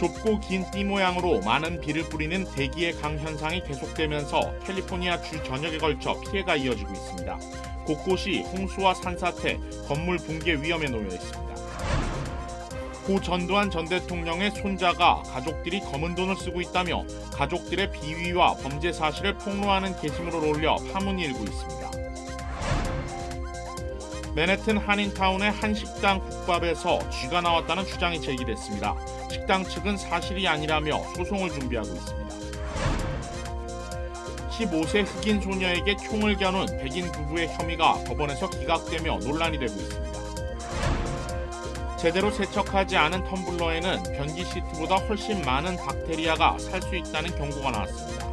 좁고 긴 띠 모양으로 많은 비를 뿌리는 대기의 강 현상이 계속되면서 캘리포니아 주 전역에 걸쳐 피해가 이어지고 있습니다. 곳곳이 홍수와 산사태, 건물 붕괴 위험에 놓여 있습니다. 고 전두환 전 대통령의 손자가 가족들이 검은 돈을 쓰고 있다며 가족들의 비위와 범죄 사실을 폭로하는 게시물을 올려 파문이 일고 있습니다. 맨해튼 한인타운의 한 식당 국밥에서 쥐가 나왔다는 주장이 제기됐습니다. 식당 측은 사실이 아니라며 소송을 준비하고 있습니다. 15세 흑인 소녀에게 총을 겨눈 백인 부부의 혐의가 법원에서 기각되며 논란이 되고 있습니다. 제대로 세척하지 않은 텀블러에는 변기 시트보다 훨씬 많은 박테리아가 살 수 있다는 경고가 나왔습니다.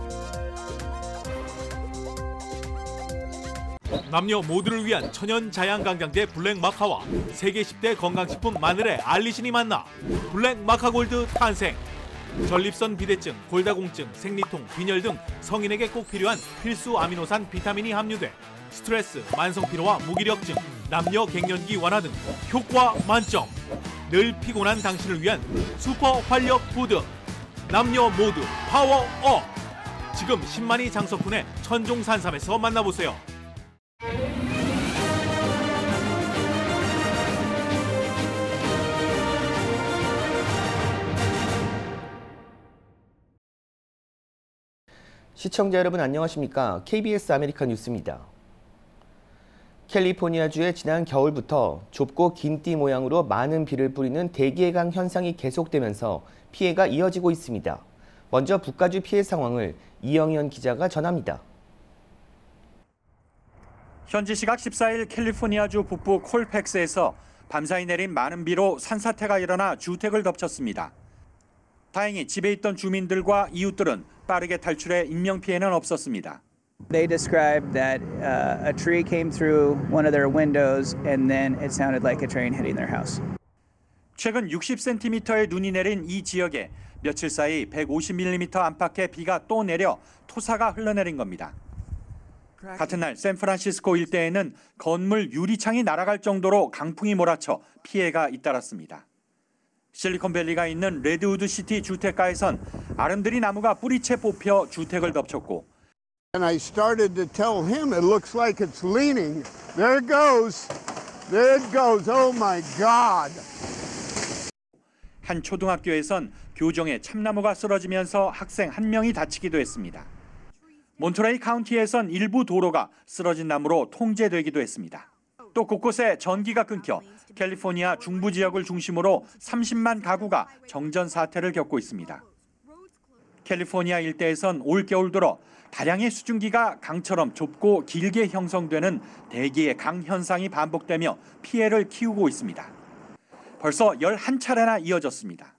남녀 모두를 위한 천연 자양강장제 블랙마카와 세계 10대 건강식품 마늘의 알리신이 만나 블랙마카골드 탄생. 전립선 비대증, 골다공증, 생리통, 빈혈 등 성인에게 꼭 필요한 필수 아미노산 비타민이 함유돼 스트레스, 만성피로와 무기력증, 남녀 갱년기 완화 등 효과 만점. 늘 피곤한 당신을 위한 슈퍼 활력 푸드. 남녀 모두 파워업. 지금 10만이 장석훈의 천종산삼에서 만나보세요. 시청자 여러분 안녕하십니까? KBS 아메리카 뉴스입니다. 캘리포니아주에 지난 겨울부터 좁고 긴 띠 모양으로 많은 비를 뿌리는 대기해강 현상이 계속되면서 피해가 이어지고 있습니다. 먼저 북가주 피해 상황을 이영현 기자가 전합니다. 현지 시각 14일 캘리포니아주 북부 콜팩스에서 밤사이 내린 많은 비로 산사태가 일어나 주택을 덮쳤습니다. 다행히 집에 있던 주민들과 이웃들은 빠르게 탈출해 인명피해는 없었습니다. They described that a tree came through one of their windows and then it sounded like a train hitting their house. 최근 60cm의 눈이 내린 이 지역에 며칠 사이 150mm 안팎의 비가 또 내려 토사가 흘러내린 겁니다. 같은 날 샌프란시스코 일대에는 건물 유리창이 날아갈 정도로 강풍이 몰아쳐 피해가 잇따랐습니다. 실리콘밸리가 있는 레드우드 시티 주택가에선 아름드리 나무가 뿌리채 뽑혀 주택을 덮쳤고 And I started to tell him it looks like it's leaning. There it goes. There it goes. Oh my God. 한 초등학교에선 교정에 참나무가 쓰러지면서 학생 한 명이 다치기도 했습니다. 몬트레이 카운티에선 일부 도로가 쓰러진 나무로 통제되기도 했습니다. 또 곳곳에 전기가 끊겨 캘리포니아 중부 지역을 중심으로 30만 가구가 정전 사태를 겪고 있습니다. 캘리포니아 일대에선 올겨울 들어 다량의 수증기가 강처럼 좁고 길게 형성되는 대기의 강 현상이 반복되며 피해를 키우고 있습니다. 벌써 11차례나 이어졌습니다.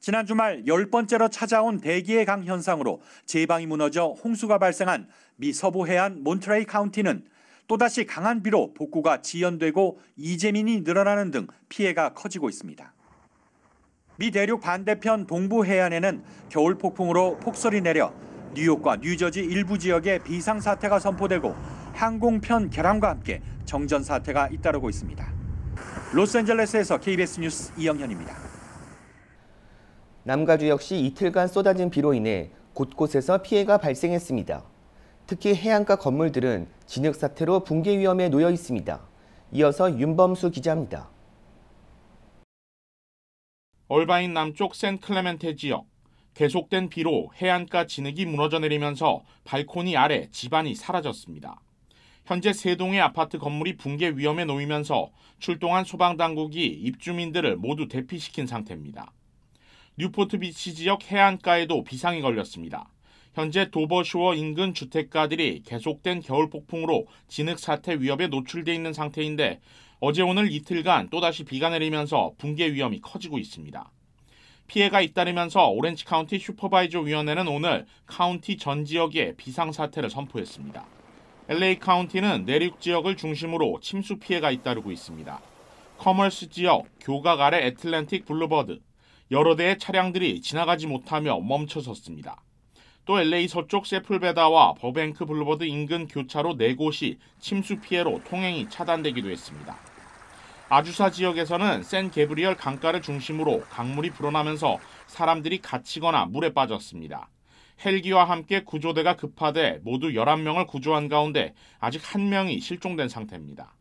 지난 주말 10번째로 찾아온 대기의 강 현상으로 제방이 무너져 홍수가 발생한 미 서부 해안 몬트레이 카운티는 또다시 강한 비로 복구가 지연되고 이재민이 늘어나는 등 피해가 커지고 있습니다. 미 대륙 반대편 동부 해안에는 겨울 폭풍으로 폭설이 내려 뉴욕과 뉴저지 일부 지역에 비상사태가 선포되고 항공편 결함과 함께 정전 사태가 잇따르고 있습니다. 로스앤젤레스에서 KBS 뉴스 이영현입니다. 남가주 역시 이틀간 쏟아진 비로 인해 곳곳에서 피해가 발생했습니다. 특히 해안가 건물들은 진흙 사태로 붕괴 위험에 놓여 있습니다. 이어서 윤범수 기자입니다. 얼바인 남쪽 샌클레멘테 지역. 계속된 비로 해안가 진흙이 무너져 내리면서 발코니 아래 집안이 사라졌습니다. 현재 3동의 아파트 건물이 붕괴 위험에 놓이면서 출동한 소방당국이 입주민들을 모두 대피시킨 상태입니다. 뉴포트 비치 지역 해안가에도 비상이 걸렸습니다. 현재 도버쇼어 인근 주택가들이 계속된 겨울 폭풍으로 진흙 사태 위협에 노출돼 있는 상태인데 어제 오늘 이틀간 또다시 비가 내리면서 붕괴 위험이 커지고 있습니다. 피해가 잇따르면서 오렌지 카운티 슈퍼바이저 위원회는 오늘 카운티 전 지역에 비상사태를 선포했습니다. LA 카운티는 내륙 지역을 중심으로 침수 피해가 잇따르고 있습니다. 커머스 지역, 교각 아래 애틀랜틱 블루버드, 여러 대의 차량들이 지나가지 못하며 멈춰섰습니다. 또 LA 서쪽 세플베다와 버뱅크 블루버드 인근 교차로 4곳이 침수 피해로 통행이 차단되기도 했습니다. 아주사 지역에서는 샌 게브리얼 강가를 중심으로 강물이 불어나면서 사람들이 갇히거나 물에 빠졌습니다. 헬기와 함께 구조대가 급파돼 모두 11명을 구조한 가운데 아직 1명이 실종된 상태입니다.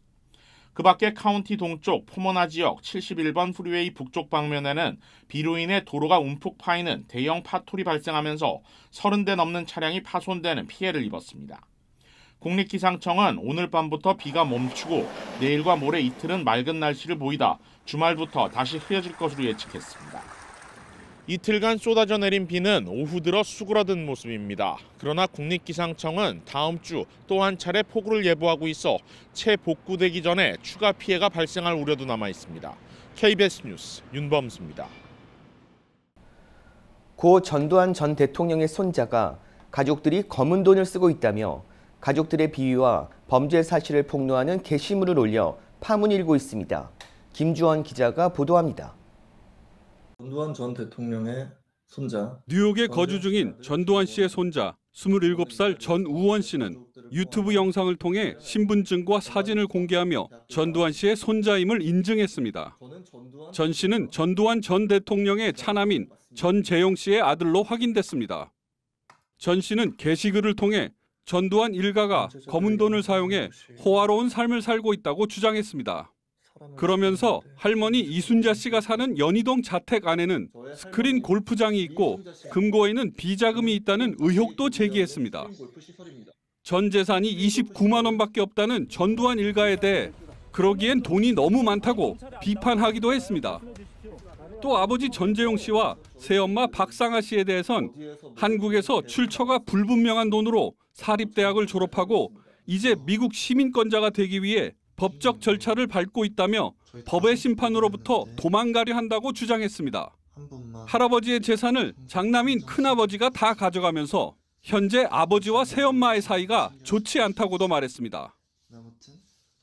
그 밖에 카운티 동쪽 포모나 지역 71번 프리웨이 북쪽 방면에는 비로 인해 도로가 움푹 파이는 대형 파토리 발생하면서 30대 넘는 차량이 파손되는 피해를 입었습니다. 국립기상청은 오늘 밤부터 비가 멈추고 내일과 모레 이틀은 맑은 날씨를 보이다 주말부터 다시 흐려질 것으로 예측했습니다. 이틀간 쏟아져 내린 비는 오후 들어 수그러든 모습입니다. 그러나 국립기상청은 다음 주 또 한 차례 폭우를 예보하고 있어 채 복구되기 전에 추가 피해가 발생할 우려도 남아 있습니다. KBS 뉴스 윤범수입니다. 고 전두환 전 대통령의 손자가 가족들이 검은 돈을 쓰고 있다며 가족들의 비위와 범죄 사실을 폭로하는 게시물을 올려 파문이 일고 있습니다. 김주원 기자가 보도합니다. 전두환 전 대통령의 손자 뉴욕에 거주 중인 전두환 씨의 손자 27살 전우원 씨는 유튜브 영상을 통해 신분증과 사진을 공개하며 전두환 씨의 손자임을 인증했습니다. 전 씨는 전두환 전 대통령의 차남인 전재용 씨의 아들로 확인됐습니다. 전 씨는 게시글을 통해 전두환 일가가 검은 돈을 사용해 호화로운 삶을 살고 있다고 주장했습니다. 그러면서 할머니 이순자 씨가 사는 연희동 자택 안에는 스크린 골프장이 있고 금고에는 비자금이 있다는 의혹도 제기했습니다. 전 재산이 29만 원밖에 없다는 전두환 일가에 대해 그러기엔 돈이 너무 많다고 비판하기도 했습니다. 또 아버지 전재용 씨와 새엄마 박상아 씨에 대해선 한국에서 출처가 불분명한 돈으로 사립대학을 졸업하고 이제 미국 시민권자가 되기 위해 법적 절차를 밟고 있다며 법의 심판으로부터 도망가려 한다고 주장했습니다. 할아버지의 재산을 장남인 큰아버지가 다 가져가면서 현재 아버지와 새엄마의 사이가 좋지 않다고도 말했습니다.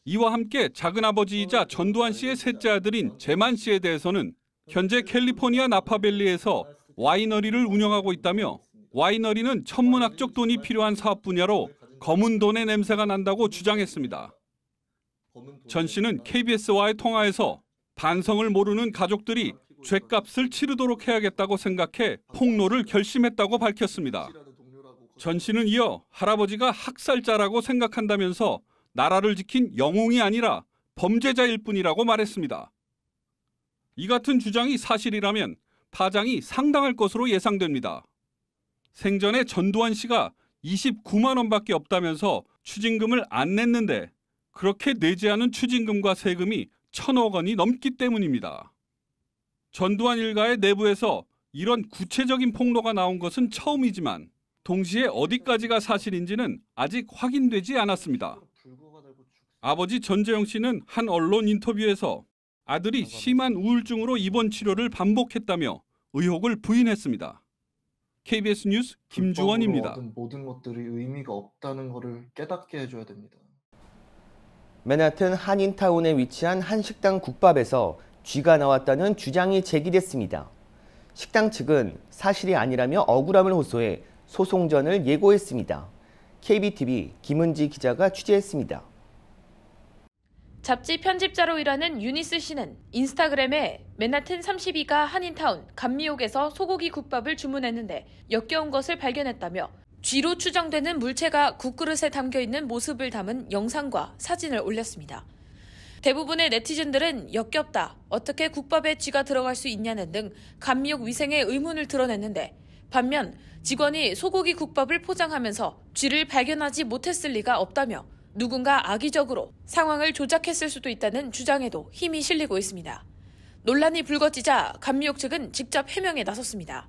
이와 함께 작은아버지이자 전두환 씨의 셋째 아들인 재만 씨에 대해서는 현재 캘리포니아 나파밸리에서 와이너리를 운영하고 있다며 와이너리는 천문학적 돈이 필요한 사업 분야로 검은 돈의 냄새가 난다고 주장했습니다. 전 씨는 KBS와의 통화에서 반성을 모르는 가족들이 죗값을 치르도록 해야겠다고 생각해 폭로를 결심했다고 밝혔습니다. 전 씨는 이어 할아버지가 학살자라고 생각한다면서 나라를 지킨 영웅이 아니라 범죄자일 뿐이라고 말했습니다. 이 같은 주장이 사실이라면 파장이 상당할 것으로 예상됩니다. 생전에 전두환 씨가 29만 원밖에 없다면서 추징금을 안 냈는데 그렇게 내지 않은 추징금과 세금이 1,000억 원이 넘기 때문입니다. 전두환 일가의 내부에서 이런 구체적인 폭로가 나온 것은 처음이지만 동시에 어디까지가 사실인지는 아직 확인되지 않았습니다. 아버지 전재용 씨는 한 언론 인터뷰에서 아들이 심한 우울증으로 입원 치료를 반복했다며 의혹을 부인했습니다. KBS 뉴스 김주원입니다. 모든 것들이 의미가 없다는 것을 깨닫게 해줘야 됩니다. 맨하튼 한인타운에 위치한 한 식당 국밥에서 쥐가 나왔다는 주장이 제기됐습니다. 식당 측은 사실이 아니라며 억울함을 호소해 소송전을 예고했습니다. KBTV 김은지 기자가 취재했습니다. 잡지 편집자로 일하는 유니스 씨는 인스타그램에 맨하튼 32가 한인타운 감미옥에서 소고기 국밥을 주문했는데 역겨운 것을 발견했다며 쥐로 추정되는 물체가 국그릇에 담겨있는 모습을 담은 영상과 사진을 올렸습니다. 대부분의 네티즌들은 역겹다, 어떻게 국밥에 쥐가 들어갈 수 있냐는 등 감미옥 위생에 의문을 드러냈는데 반면 직원이 소고기 국밥을 포장하면서 쥐를 발견하지 못했을 리가 없다며 누군가 악의적으로 상황을 조작했을 수도 있다는 주장에도 힘이 실리고 있습니다. 논란이 불거지자 감미옥 측은 직접 해명에 나섰습니다.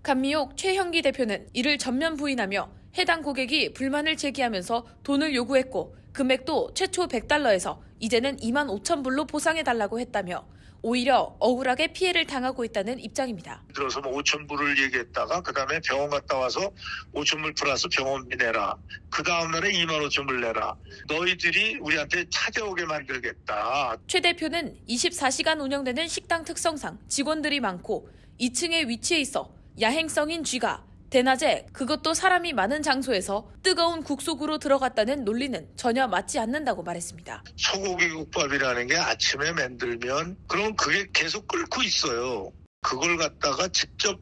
감미옥 최형기 대표는 이를 전면 부인하며 해당 고객이 불만을 제기하면서 돈을 요구했고 금액도 최초 $100에서 이제는 25,000불로 보상해달라고 했다며 오히려 억울하게 피해를 당하고 있다는 입장입니다. 들어서 5,000불을 얘기했다가 그다음에 병원 갔다 와서 5,000불 플러스 병원비 내라. 그 다음 날에 25,000불 내라. 너희들이 우리한테 찾아오게 만들겠다. 최 대표는 24시간 운영되는 식당 특성상 직원들이 많고 2층에 위치해 있어 야행성인 쥐가 대낮에 그것도 사람이 많은 장소에서 뜨거운 국속으로 들어갔다는 논리는 전혀 맞지 않는다고 말했습니다. 소고기 국밥이라는 게 아침에 만들면 그럼 그게 계속 끓고 있어요. 그걸 갖다가 직접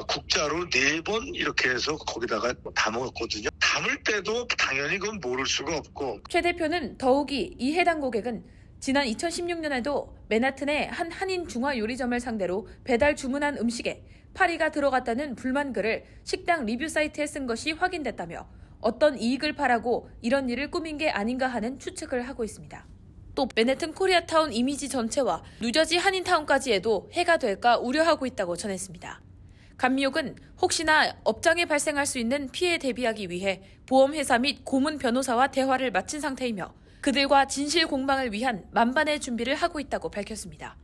국자로 4번 이렇게 해서 거기다가 담았거든요. 담을 때도 당연히 그건 모를 수가 없고. 최 대표는 더욱이 이 해당 고객은 지난 2016년에도 맨하튼의 한 한인 중화 요리점을 상대로 배달 주문한 음식에 파리가 들어갔다는 불만글을 식당 리뷰 사이트에 쓴 것이 확인됐다며 어떤 이익을 바라고 이런 일을 꾸민 게 아닌가 하는 추측을 하고 있습니다. 또 맨해튼 코리아타운 이미지 전체와 뉴저지 한인타운까지에도 해가 될까 우려하고 있다고 전했습니다. 감미옥은 혹시나 업장에 발생할 수 있는 피해에 대비하기 위해 보험회사 및 고문 변호사와 대화를 마친 상태이며 그들과 진실 공방을 위한 만반의 준비를 하고 있다고 밝혔습니다.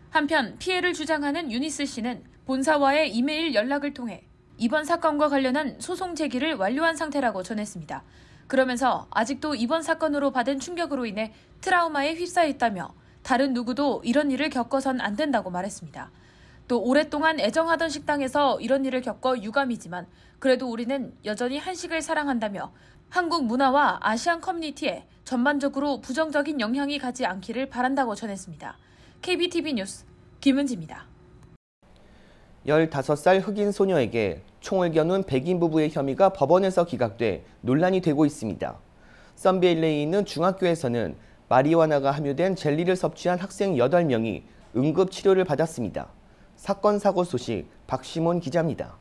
한편 피해를 주장하는 유니스 씨는 본사와의 이메일 연락을 통해 이번 사건과 관련한 소송 제기를 완료한 상태라고 전했습니다. 그러면서 아직도 이번 사건으로 받은 충격으로 인해 트라우마에 휩싸였다며 다른 누구도 이런 일을 겪어선 안 된다고 말했습니다. 또 오랫동안 애정하던 식당에서 이런 일을 겪어 유감이지만 그래도 우리는 여전히 한식을 사랑한다며 한국 문화와 아시안 커뮤니티에 전반적으로 부정적인 영향이 가지 않기를 바란다고 전했습니다. KBTV 뉴스 김은지입니다. 15살 흑인 소녀에게 총을 겨눈 백인 부부의 혐의가 법원에서 기각돼 논란이 되고 있습니다. 썬베일레에 있는 중학교에서는 마리화나가 함유된 젤리를 섭취한 학생 8명이 응급 치료를 받았습니다. 사건 사고 소식 박시몬 기자입니다.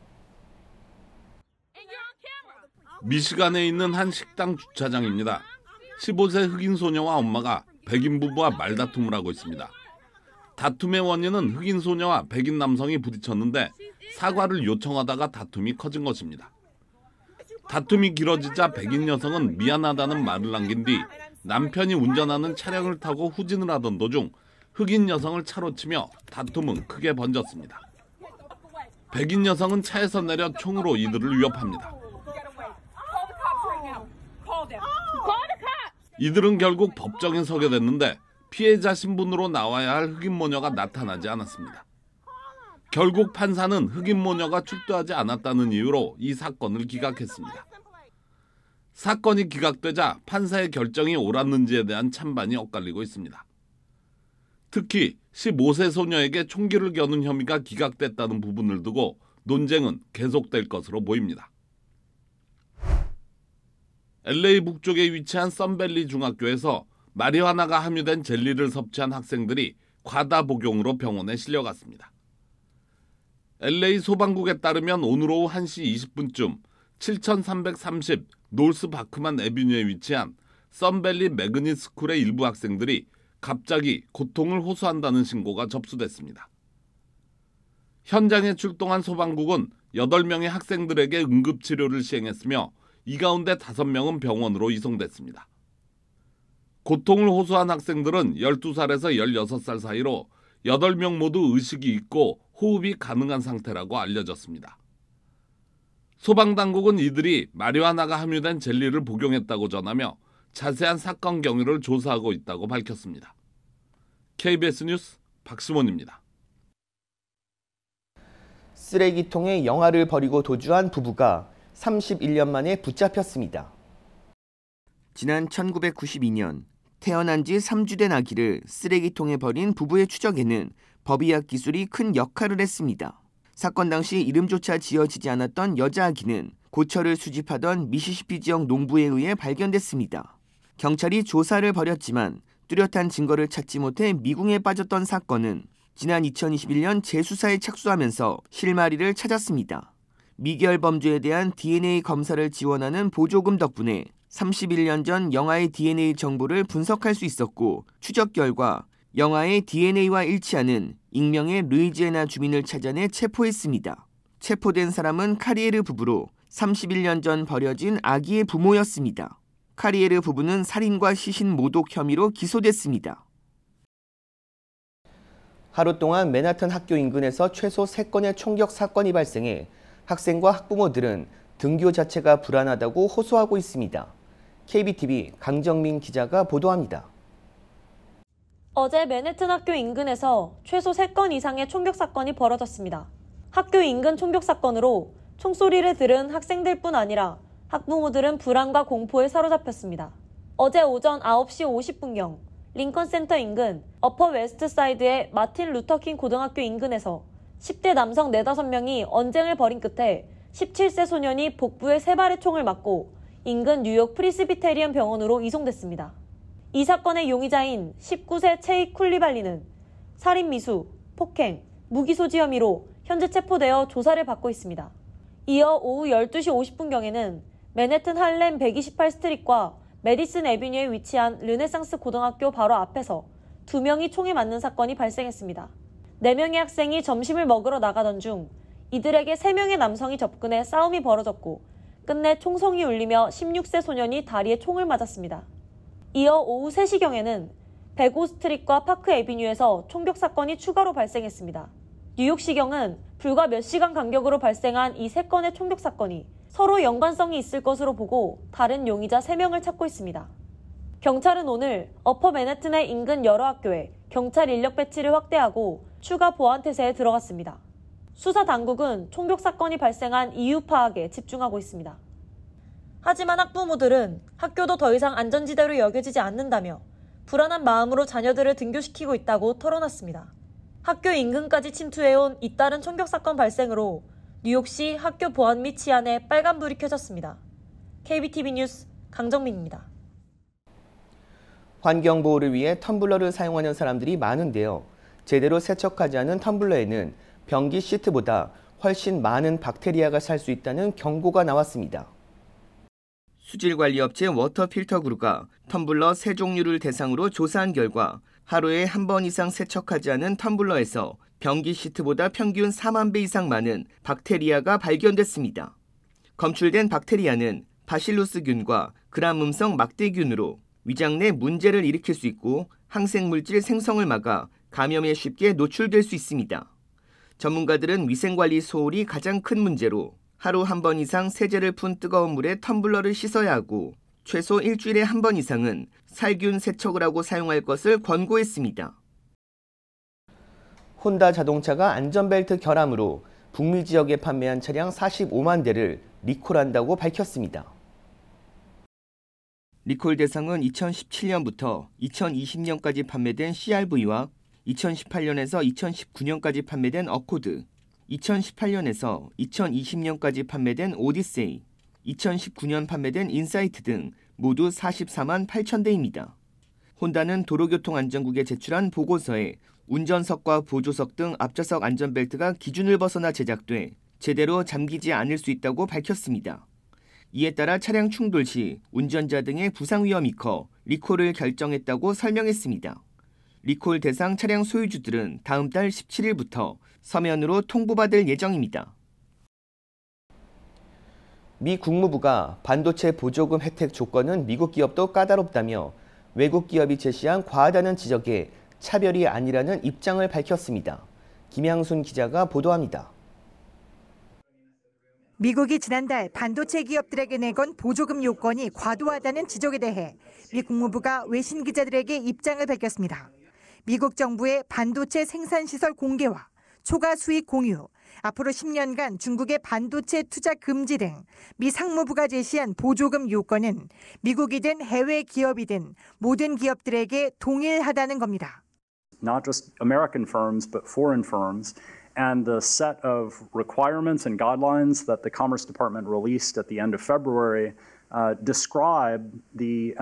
미시간에 있는 한 식당 주차장입니다. 15세 흑인 소녀와 엄마가 백인 부부와 말다툼을 하고 있습니다. 다툼의 원인은 흑인 소녀와 백인 남성이 부딪혔는데 사과를 요청하다가 다툼이 커진 것입니다. 다툼이 길어지자 백인 여성은 미안하다는 말을 남긴 뒤 남편이 운전하는 차량을 타고 후진을 하던 도중 흑인 여성을 차로 치며 다툼은 크게 번졌습니다. 백인 여성은 차에서 내려 총으로 이들을 위협합니다. 이들은 결국 법정에 서게 됐는데 피해자 신분으로 나와야 할 흑인 모녀가 나타나지 않았습니다. 결국 판사는 흑인 모녀가 출두하지 않았다는 이유로 이 사건을 기각했습니다. 사건이 기각되자 판사의 결정이 옳았는지에 대한 찬반이 엇갈리고 있습니다. 특히 15세 소녀에게 총기를 겨눈 혐의가 기각됐다는 부분을 두고 논쟁은 계속될 것으로 보입니다. LA 북쪽에 위치한 썬밸리 중학교에서 마리화나가 함유된 젤리를 섭취한 학생들이 과다 복용으로 병원에 실려갔습니다. LA 소방국에 따르면 오늘 오후 1시 20분쯤 7330 노스 바크만 애비뉴에 위치한 썬밸리 매그닛 스쿨의 일부 학생들이 갑자기 고통을 호소한다는 신고가 접수됐습니다. 현장에 출동한 소방국은 8명의 학생들에게 응급치료를 시행했으며 이 가운데 5명은 병원으로 이송됐습니다. 고통을 호소한 학생들은 12살에서 16살 사이로 8명 모두 의식이 있고 호흡이 가능한 상태라고 알려졌습니다. 소방당국은 이들이 마리화나가 함유된 젤리를 복용했다고 전하며 자세한 사건 경위를 조사하고 있다고 밝혔습니다. KBS 뉴스 박시몬입니다. 쓰레기통에 영화를 버리고 도주한 부부가 31년 만에 붙잡혔습니다. 지난 1992년 태어난 지 3주 된 아기를 쓰레기통에 버린 부부의 추적에는 법의학 기술이 큰 역할을 했습니다. 사건 당시 이름조차 지어지지 않았던 여자 아기는 고철을 수집하던 미시시피 지역 농부에 의해 발견됐습니다. 경찰이 조사를 벌였지만 뚜렷한 증거를 찾지 못해 미궁에 빠졌던 사건은 지난 2021년 재수사에 착수하면서 실마리를 찾았습니다. 미결 범죄에 대한 DNA 검사를 지원하는 보조금 덕분에 31년 전 영아의 DNA 정보를 분석할 수 있었고 추적 결과 영아의 DNA와 일치하는 익명의 루이지애나 주민을 찾아내 체포했습니다. 체포된 사람은 카리에르 부부로 31년 전 버려진 아기의 부모였습니다. 카리에르 부부는 살인과 시신 모독 혐의로 기소됐습니다. 하루 동안 맨하튼 학교 인근에서 최소 3건의 총격 사건이 발생해 학생과 학부모들은 등교 자체가 불안하다고 호소하고 있습니다. KBTV 강정민 기자가 보도합니다. 어제 맨해튼 학교 인근에서 최소 3건 이상의 총격 사건이 벌어졌습니다. 학교 인근 총격 사건으로 총소리를 들은 학생들뿐 아니라 학부모들은 불안과 공포에 사로잡혔습니다. 어제 오전 9시 50분경 링컨센터 인근 어퍼 웨스트사이드의 마틴 루터킹 고등학교 인근에서 10대 남성 4-5명이 언쟁을 벌인 끝에 17세 소년이 복부에 3발의 총을 맞고 인근 뉴욕 프리스비테리언 병원으로 이송됐습니다. 이 사건의 용의자인 19세 체이 쿨리발리는 살인 미수, 폭행, 무기 소지 혐의로 현재 체포되어 조사를 받고 있습니다. 이어 오후 12시 50분경에는 맨해튼 할렘 128스트릿과 메디슨 애비뉴에 위치한 르네상스 고등학교 바로 앞에서 2명이 총에 맞는 사건이 발생했습니다. 4명의 학생이 점심을 먹으러 나가던 중 이들에게 3명의 남성이 접근해 싸움이 벌어졌고 끝내 총성이 울리며 16세 소년이 다리에 총을 맞았습니다. 이어 오후 3시경에는 베고스트릿과 파크 애비뉴에서 총격 사건이 추가로 발생했습니다. 뉴욕시경은 불과 몇 시간 간격으로 발생한 이 3건의 총격 사건이 서로 연관성이 있을 것으로 보고 다른 용의자 3명을 찾고 있습니다. 경찰은 오늘 어퍼 맨해튼의 인근 여러 학교에 경찰 인력 배치를 확대하고 추가 보안 태세에 들어갔습니다. 수사 당국은 총격 사건이 발생한 이유 파악에 집중하고 있습니다. 하지만 학부모들은 학교도 더 이상 안전지대로 여겨지지 않는다며 불안한 마음으로 자녀들을 등교시키고 있다고 털어놨습니다. 학교 인근까지 침투해온 잇따른 총격 사건 발생으로 뉴욕시 학교 보안 및 치안에 빨간불이 켜졌습니다. KBTV 뉴스 강정민입니다. 환경보호를 위해 텀블러를 사용하는 사람들이 많은데요. 제대로 세척하지 않은 텀블러에는 변기 시트보다 훨씬 많은 박테리아가 살 수 있다는 경고가 나왔습니다. 수질관리업체 워터필터그룹가 텀블러 3종류를 대상으로 조사한 결과 하루에 한 번 이상 세척하지 않은 텀블러에서 변기 시트보다 평균 4만 배 이상 많은 박테리아가 발견됐습니다. 검출된 박테리아는 바실루스균과 그람음성 막대균으로 위장 내 문제를 일으킬 수 있고 항생물질 생성을 막아 감염에 쉽게 노출될 수 있습니다. 전문가들은 위생관리 소홀이 가장 큰 문제로 하루 한 번 이상 세제를 푼 뜨거운 물에 텀블러를 씻어야 하고 최소 일주일에 한 번 이상은 살균 세척을 하고 사용할 것을 권고했습니다. 혼다 자동차가 안전벨트 결함으로 북미 지역에 판매한 차량 45만 대를 리콜한다고 밝혔습니다. 리콜 대상은 2017년부터 2020년까지 판매된 CR-V와 2018년에서 2019년까지 판매된 어코드, 2018년에서 2020년까지 판매된 오디세이, 2019년 판매된 인사이트 등 모두 44만 8천 대입니다. 혼다는 도로교통안전국에 제출한 보고서에 운전석과 보조석 등 앞좌석 안전벨트가 기준을 벗어나 제작돼 제대로 잠기지 않을 수 있다고 밝혔습니다. 이에 따라 차량 충돌 시 운전자 등의 부상 위험이 커 리콜을 결정했다고 설명했습니다. 리콜 대상 차량 소유주들은 다음 달 17일부터 서면으로 통보받을 예정입니다. 미 국무부가 반도체 보조금 혜택 조건은 미국 기업도 까다롭다며 외국 기업이 제시한 과하다는 지적에 차별이 아니라는 입장을 밝혔습니다. 김양순 기자가 보도합니다. 미국이 지난달 반도체 기업들에게 내건 보조금 요건이 과도하다는 지적에 대해 미 국무부가 외신 기자들에게 입장을 밝혔습니다. 미국 정부의 반도체 생산시설 공개와 초과 수익 공유, 앞으로 10년간 중국의 반도체 투자 금지 등 미 상무부가 제시한 보조금 요건은 미국이든 해외 기업이든 모든 기업들에게 동일하다는 겁니다. Not just American firms, but foreign firms. And the set of requirements and guidelines that the Commerce Department released at the end of February describe the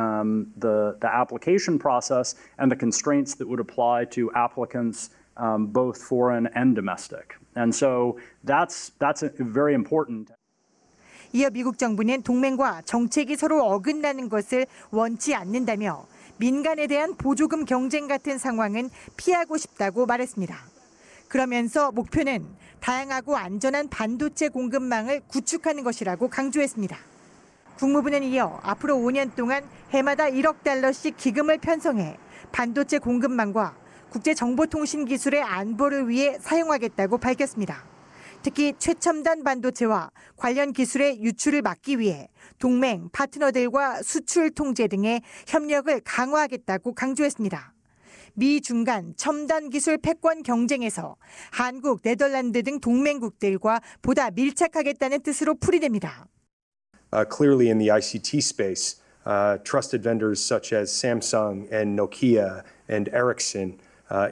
application process and the constraints that would apply to applicants, both foreign and domestic. And so that's very important. 이어 미국 정부는 동맹과 정책이 서로 어긋나는 것을 원치 않는다며 민간에 대한 보조금 경쟁 같은 상황은 피하고 싶다고 말했습니다. 그러면서 목표는 다양하고 안전한 반도체 공급망을 구축하는 것이라고 강조했습니다. 국무부는 이어 앞으로 5년 동안 해마다 1억 달러씩 기금을 편성해 반도체 공급망과 국제정보통신 기술의 안보를 위해 사용하겠다고 밝혔습니다. 특히 최첨단 반도체와 관련 기술의 유출을 막기 위해 동맹, 파트너들과 수출 통제 등의 협력을 강화하겠다고 강조했습니다. 미 중 간 첨단 기술 패권 경쟁에서 한국, 네덜란드 등 동맹국들과 보다 밀착하겠다는 뜻으로 풀이됩니다. Clearly in the ICT space, trusted vendors such as Samsung and Nokia and Ericsson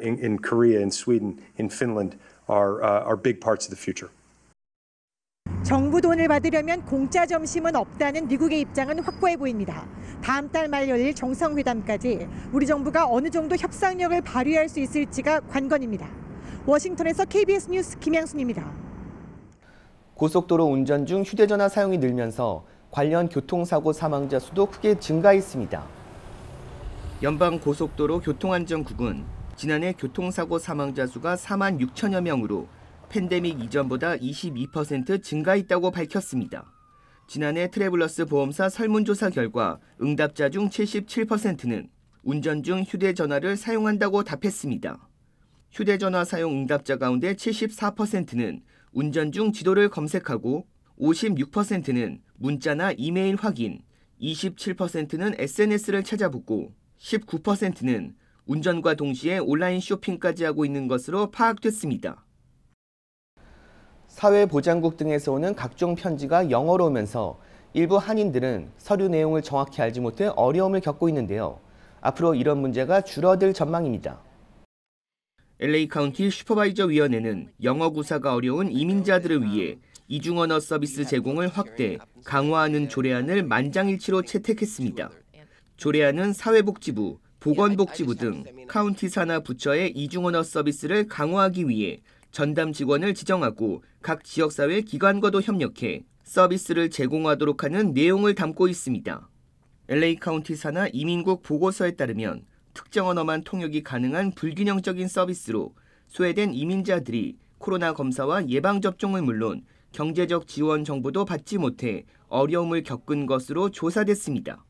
in Korea, in Sweden, in Finland are big parts of the future. 정부 돈을 받으려면 공짜 점심은 없다는 미국의 입장은 확고해 보입니다. 다음 달 말 열릴 정상회담까지 우리 정부가 어느 정도 협상력을 발휘할 수 있을지가 관건입니다. 워싱턴에서 KBS 뉴스 김양순입니다. 고속도로 운전 중 휴대전화 사용이 늘면서 관련 교통사고 사망자 수도 크게 증가했습니다. 연방고속도로 교통안전국은 지난해 교통사고 사망자 수가 4만 6천여 명으로 팬데믹 이전보다 22% 증가했다고 밝혔습니다. 지난해 트래블러스 보험사 설문조사 결과 응답자 중 77%는 운전 중 휴대전화를 사용한다고 답했습니다. 휴대전화 사용 응답자 가운데 74%는 운전 중 지도를 검색하고 56%는 문자나 이메일 확인, 27%는 SNS를 찾아보고 19%는 운전과 동시에 온라인 쇼핑까지 하고 있는 것으로 파악됐습니다. 사회보장국 등에서 오는 각종 편지가 영어로 오면서 일부 한인들은 서류 내용을 정확히 알지 못해 어려움을 겪고 있는데요. 앞으로 이런 문제가 줄어들 전망입니다. LA 카운티 슈퍼바이저 위원회는 영어 구사가 어려운 이민자들을 위해 이중언어 서비스 제공을 확대, 강화하는 조례안을 만장일치로 채택했습니다. 조례안은 사회복지부, 보건복지부 등 카운티 산하 부처의 이중언어 서비스를 강화하기 위해 전담 직원을 지정하고 각 지역사회 기관과도 협력해 서비스를 제공하도록 하는 내용을 담고 있습니다. LA 카운티 산하 이민국 보고서에 따르면 특정 언어만 통역이 가능한 불균형적인 서비스로 소외된 이민자들이 코로나 검사와 예방접종을 물론 경제적 지원 정보도 받지 못해 어려움을 겪은 것으로 조사됐습니다.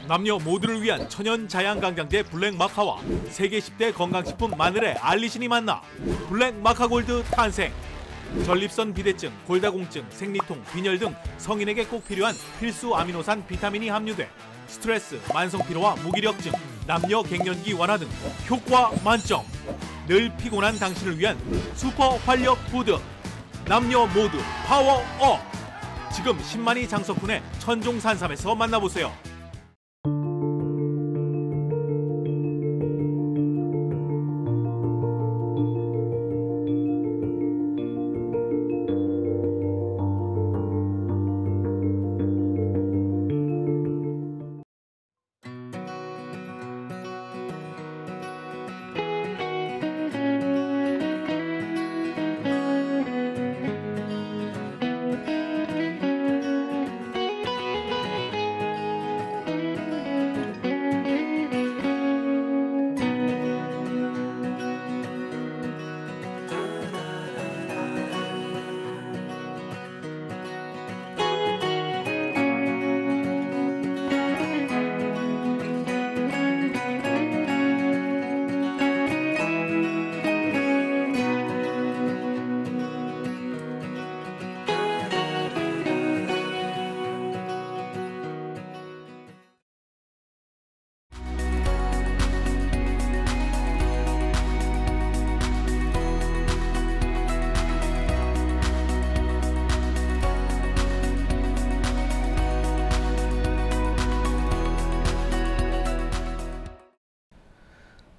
남녀 모두를 위한 천연 자양강장제 블랙마카와 세계 10대 건강식품 마늘의 알리신이 만나 블랙마카골드 탄생. 전립선 비대증, 골다공증, 생리통, 빈혈 등 성인에게 꼭 필요한 필수 아미노산 비타민이 함유돼 스트레스, 만성피로와 무기력증, 남녀 갱년기 완화 등 효과 만점. 늘 피곤한 당신을 위한 슈퍼 활력 푸드. 남녀 모두 파워업. 지금 신만이 장석훈의 천종산삼에서 만나보세요.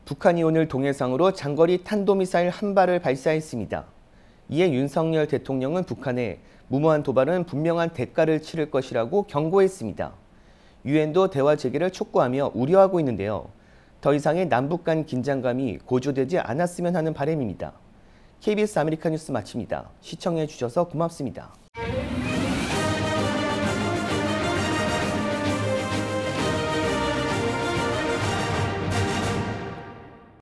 북한이 오늘 동해상으로 장거리 탄도미사일 한 발을 발사했습니다. 이에 윤석열 대통령은 북한에 무모한 도발은 분명한 대가를 치를 것이라고 경고했습니다. 유엔도 대화 재개를 촉구하며 우려하고 있는데요. 더 이상의 남북 간 긴장감이 고조되지 않았으면 하는 바람입니다. KBS 아메리카 뉴스 마칩니다. 시청해 주셔서 고맙습니다.